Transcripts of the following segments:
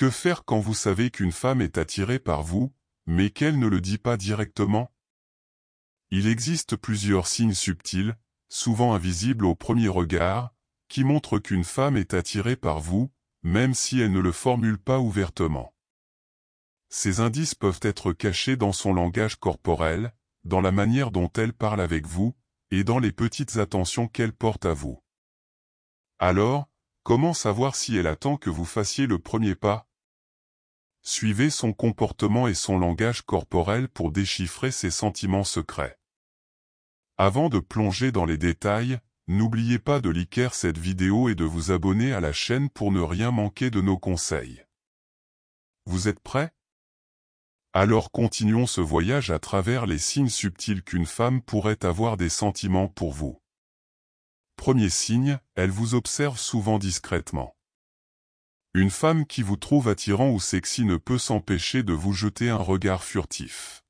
Que faire quand vous savez qu'une femme est attirée par vous, mais qu'elle ne le dit pas directement? Il existe plusieurs signes subtils, souvent invisibles au premier regard, qui montrent qu'une femme est attirée par vous, même si elle ne le formule pas ouvertement. Ces indices peuvent être cachés dans son langage corporel, dans la manière dont elle parle avec vous, et dans les petites attentions qu'elle porte à vous. Alors, comment savoir si elle attend que vous fassiez le premier pas? Suivez son comportement et son langage corporel pour déchiffrer ses sentiments secrets. Avant de plonger dans les détails, n'oubliez pas de liker cette vidéo et de vous abonner à la chaîne pour ne rien manquer de nos conseils. Vous êtes prêts? Alors continuons ce voyage à travers les signes subtils qu'une femme pourrait avoir des sentiments pour vous. Premier signe, elle vous observe souvent discrètement. Une femme qui vous trouve attirant ou sexy ne peut s'empêcher de vous jeter un regard furtif.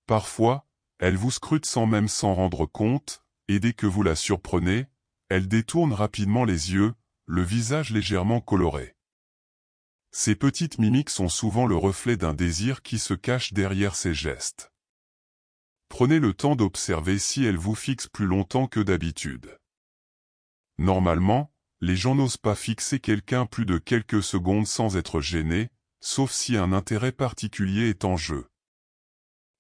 Parfois, elle vous scrute sans même s'en rendre compte, et dès que vous la surprenez, elle détourne rapidement les yeux, le visage légèrement coloré. Ces petites mimiques sont souvent le reflet d'un désir qui se cache derrière ces gestes. Prenez le temps d'observer si elle vous fixe plus longtemps que d'habitude. Normalement, les gens n'osent pas fixer quelqu'un plus de quelques secondes sans être gênés, sauf si un intérêt particulier est en jeu.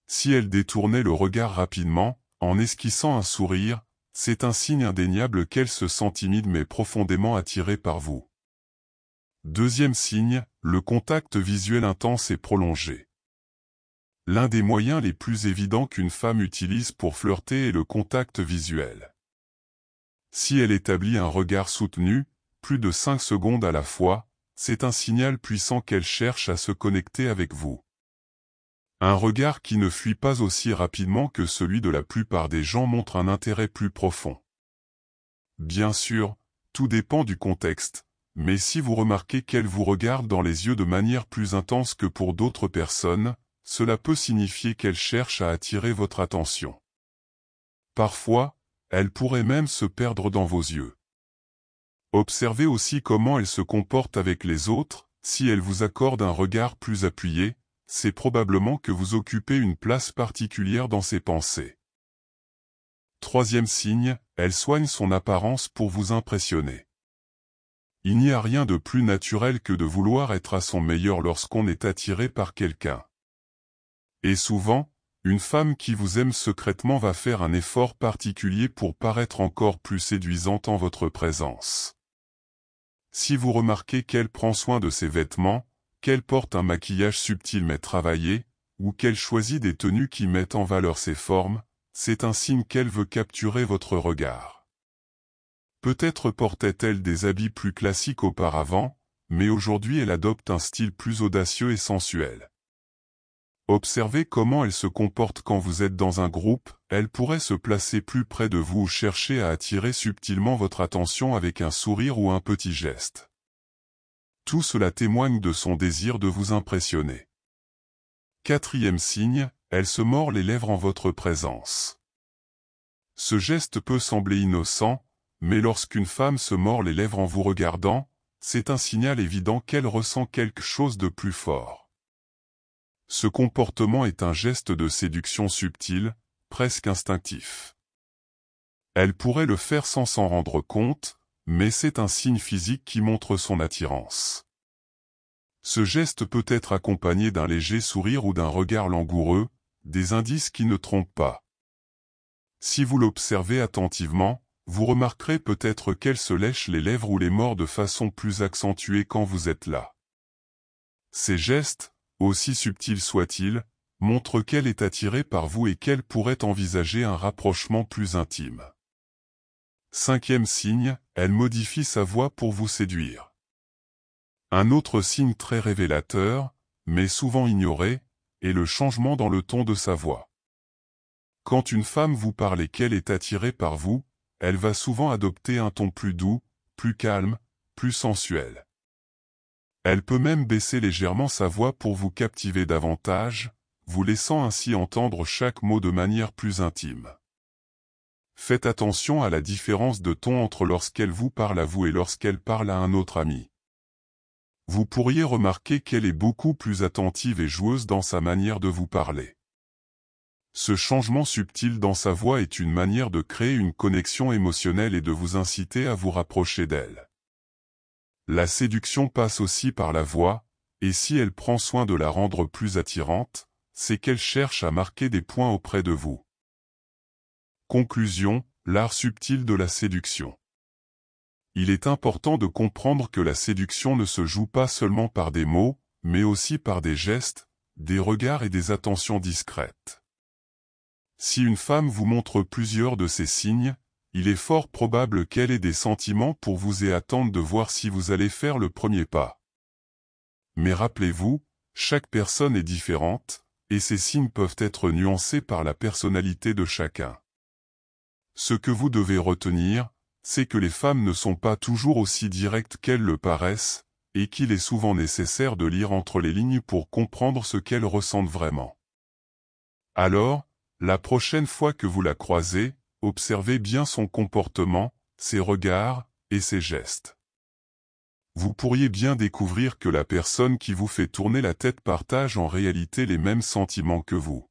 Si elle détournait le regard rapidement, en esquissant un sourire, c'est un signe indéniable qu'elle se sent timide mais profondément attirée par vous. Deuxième signe, le contact visuel intense et prolongé. L'un des moyens les plus évidents qu'une femme utilise pour flirter est le contact visuel. Si elle établit un regard soutenu, plus de 5 secondes à la fois, c'est un signal puissant qu'elle cherche à se connecter avec vous. Un regard qui ne fuit pas aussi rapidement que celui de la plupart des gens montre un intérêt plus profond. Bien sûr, tout dépend du contexte, mais si vous remarquez qu'elle vous regarde dans les yeux de manière plus intense que pour d'autres personnes, cela peut signifier qu'elle cherche à attirer votre attention. Parfois, elle pourrait même se perdre dans vos yeux. Observez aussi comment elle se comporte avec les autres. Si elle vous accorde un regard plus appuyé, c'est probablement que vous occupez une place particulière dans ses pensées. Troisième signe, elle soigne son apparence pour vous impressionner. Il n'y a rien de plus naturel que de vouloir être à son meilleur lorsqu'on est attiré par quelqu'un. Et souvent, une femme qui vous aime secrètement va faire un effort particulier pour paraître encore plus séduisante en votre présence. Si vous remarquez qu'elle prend soin de ses vêtements, qu'elle porte un maquillage subtil mais travaillé, ou qu'elle choisit des tenues qui mettent en valeur ses formes, c'est un signe qu'elle veut capturer votre regard. Peut-être portait-elle des habits plus classiques auparavant, mais aujourd'hui elle adopte un style plus audacieux et sensuel. Observez comment elle se comporte quand vous êtes dans un groupe, elle pourrait se placer plus près de vous ou chercher à attirer subtilement votre attention avec un sourire ou un petit geste. Tout cela témoigne de son désir de vous impressionner. Quatrième signe, elle se mord les lèvres en votre présence. Ce geste peut sembler innocent, mais lorsqu'une femme se mord les lèvres en vous regardant, c'est un signal évident qu'elle ressent quelque chose de plus fort. Ce comportement est un geste de séduction subtil, presque instinctif. Elle pourrait le faire sans s'en rendre compte, mais c'est un signe physique qui montre son attirance. Ce geste peut être accompagné d'un léger sourire ou d'un regard langoureux, des indices qui ne trompent pas. Si vous l'observez attentivement, vous remarquerez peut-être qu'elle se lèche les lèvres ou les mord de façon plus accentuée quand vous êtes là. Ces gestes, aussi subtils soient-ils, montrent qu'elle est attirée par vous et qu'elle pourrait envisager un rapprochement plus intime. Cinquième signe, elle modifie sa voix pour vous séduire. Un autre signe très révélateur, mais souvent ignoré, est le changement dans le ton de sa voix. Quand une femme vous parle et qu'elle est attirée par vous, elle va souvent adopter un ton plus doux, plus calme, plus sensuel. Elle peut même baisser légèrement sa voix pour vous captiver davantage, vous laissant ainsi entendre chaque mot de manière plus intime. Faites attention à la différence de ton entre lorsqu'elle vous parle à vous et lorsqu'elle parle à un autre ami. Vous pourriez remarquer qu'elle est beaucoup plus attentive et joueuse dans sa manière de vous parler. Ce changement subtil dans sa voix est une manière de créer une connexion émotionnelle et de vous inciter à vous rapprocher d'elle. La séduction passe aussi par la voix, et si elle prend soin de la rendre plus attirante, c'est qu'elle cherche à marquer des points auprès de vous. Conclusion, l'art subtil de la séduction. Il est important de comprendre que la séduction ne se joue pas seulement par des mots, mais aussi par des gestes, des regards et des attentions discrètes. Si une femme vous montre plusieurs de ces signes, il est fort probable qu'elle ait des sentiments pour vous et attende de voir si vous allez faire le premier pas. Mais rappelez-vous, chaque personne est différente, et ces signes peuvent être nuancés par la personnalité de chacun. Ce que vous devez retenir, c'est que les femmes ne sont pas toujours aussi directes qu'elles le paraissent, et qu'il est souvent nécessaire de lire entre les lignes pour comprendre ce qu'elles ressentent vraiment. Alors, la prochaine fois que vous la croisez, observez bien son comportement, ses regards et ses gestes. Vous pourriez bien découvrir que la personne qui vous fait tourner la tête partage en réalité les mêmes sentiments que vous.